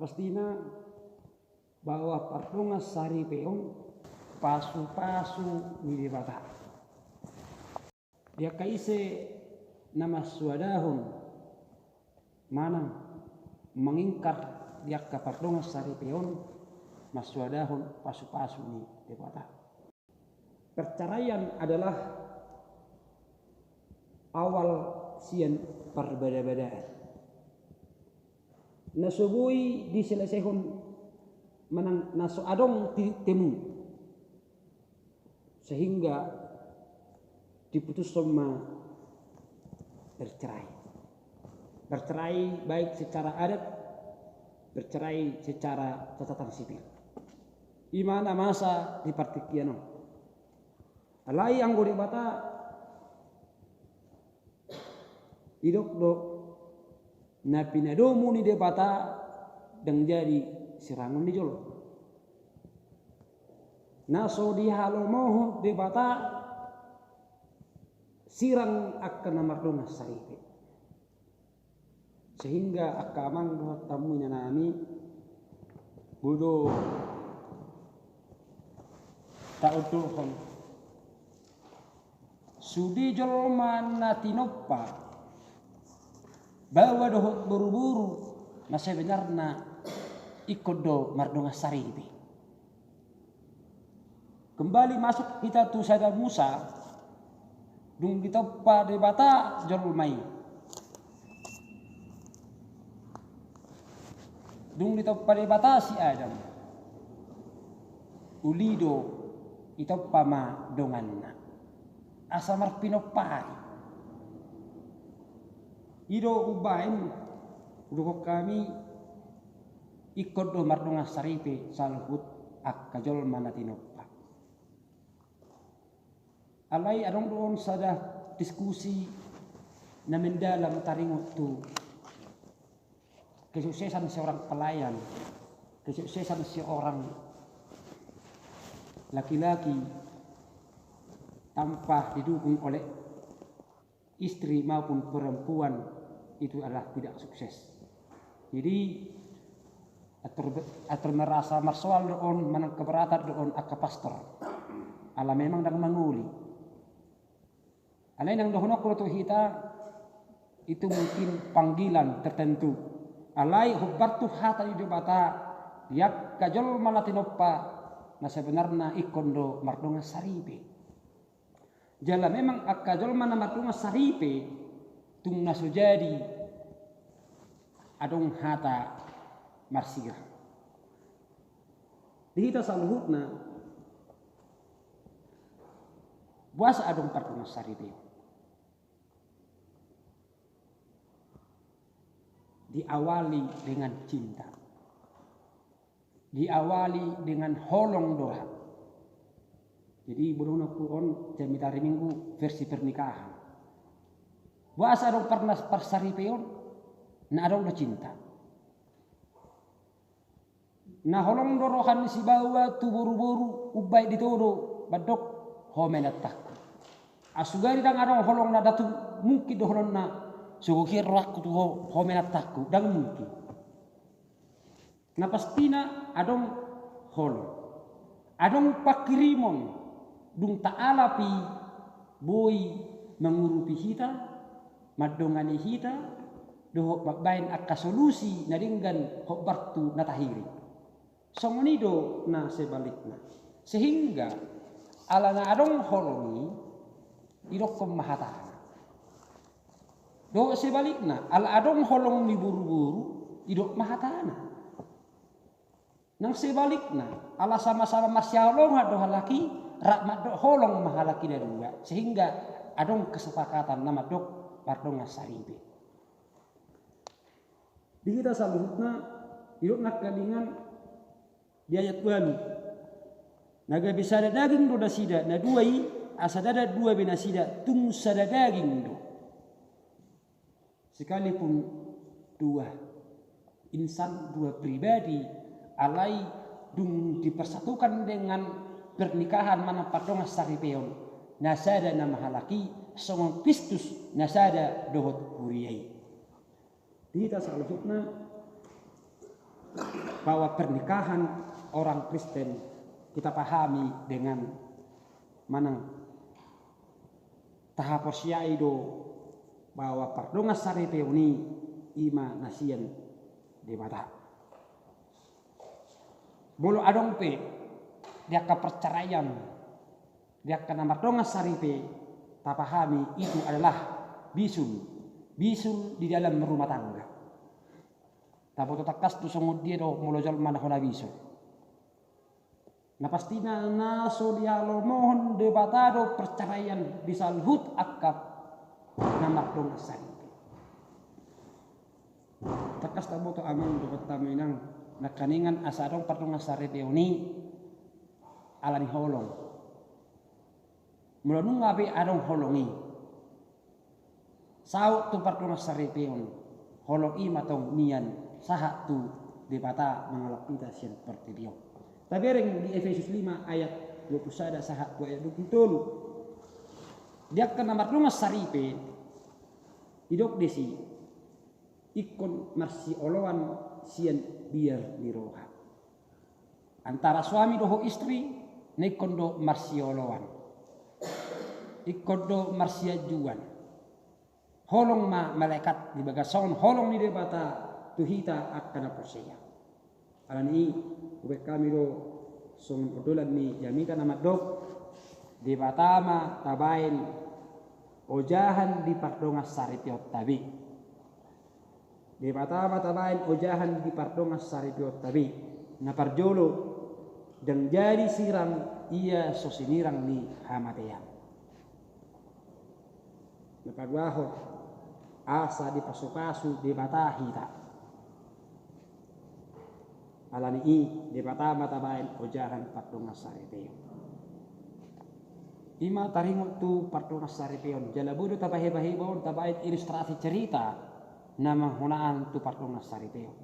Napastina bahwa partunga sari peon pasu-pasu ni debata. Dia kaise nama suadahun manang mengingkar dia ke partunga sari peon masuadahun pasu-pasu ni debata. Perceraian adalah awal sian perbeda-bedaan. Nasubui diselesaikan menang naso adong temu sehingga diputus sama bercerai baik secara adat, bercerai secara catatan sipil. Imana masa di partikiano alai anggo di bata idok do na pinadomu ni debata dang jadi sirangun di jolo. Naso di halo moho debata sirang akan namardona saripe. Sehingga akamang do tamu nami budo tautulhon sudi jolman na tinoppa bahwa dohot buru-buru na sebenarnya ikut do mardonga saribe. Kembali masuk kita tu sada Musa dung ditoppa debata jolmai. Dung ditoppa debata si Adam. Ulido itoppa ma donganna. Asa marpinoppai. Ido ubain udo kami ikut do mardonga saripe salhut akkajol manatinoppa. Alai adong doon sada diskusi na mendalam taringot tu kesuksesan seorang pelayan, kesuksesan seorang laki-laki tanpa didukung oleh istri maupun perempuan itu adalah tidak sukses. Jadi atur merasa marsoal doon manang keberatan doon akka pastor. Ala memang dang manguli. Alai nang dohonok ko hita itu mungkin panggilan tertentu. Alai hubbartu hata di debata yak kajol malatinoppa na sebenarnya ikondo mardonga saripe. Jala memang akkajol mana mardonga saripe tung naso jadi adong hata marsira. Dihita saluhutna buasa adong mardonga saripe. Diawali dengan cinta, diawali dengan holong doa. Jadi berulang Quran jami tari minggu versi pernikahan. Buasa dong pernah persaripeon, na adong do cinta. Na holong dorohan si bawa tu buru-buru ubay ditodo badok homenatak. Asugari dang adong holong na datu mungkin dohonon na sugukir waktu tu homenatakku dang mungkin. Na pastina adong holong. Adong pakirimon dung taala pi boy mengurupi hita madongani hita do bain akka solusi naringgan hobbartu natahiri somonido na sebalikna sehingga alana adong holongi idokom mahata do sebalikna ala adong holong ni buru-buru idok mahatana nang sebalikna ala sama-sama masyaalong do halaki rakmat do holong mahalaki na dua sehingga adong kesepakatan nama dok mardonga saripe. Di kita saluhutna idok nak kalingan di ayat 2 naga bisada daging do nasida na duai asadada dua binasida tung sada daging do. Sekalipun dua insan dua pribadi alai dung dipersatukan dengan pernikahan mana pardonga saripeon nasada nama halaki songon pistus nasada dohot huriyai. Dita salusukna bahwa pernikahan orang Kristen kita pahami dengan manang tahap do bahwa pardonga saripeo ni ima nasian di mata. Bolo adong pe dia keperceraian dia kena mardonga saripe tapahami itu adalah bisul di dalam rumah tangga. Tapo takas tu sungod dia do mulojol manahona bisul. Na pastina naso dia lo mohon debatado perceraian bisalhut akap na mardonga saripe. Takas tabo to amang do taminang nakaningan asadong pardonga saripe ni alani holong. Mulanu ngabe adong holongi. Sau tu pardonga saripeon holong i matong nian saha tu debata mengalapita sian pertibiong. Tapi ring di Efesus 5 ayat 21 saha 2 ayat 27. Dia kena pardonga saripe idok desi ikon marsi olowan sian biar diroha. Antara suami doho istri nekon do marsi olowan. Ikon do marsi ajuan. Holong ma malaikat di bagason holong ni debata tuhita akan percaya. Alani ubek kami do song odolan ni jamita nama dok debata ma tabain ojahan di pardonga saripiot tabi. Debata ma tabain ojahan di pardonga saripiot tabi. Na parjolo dan jadi sirang ia sosinirang ni hamatean. Napagwaho asa di pasu-pasu di batahita. Alani i di batama tabain ojaran pardonga saripeon. Ima taringot tu pardonga saripeon. Jalabudo tabahe-bahebon tabain ilustrasi cerita nama hunaan tu pardonga saripeon.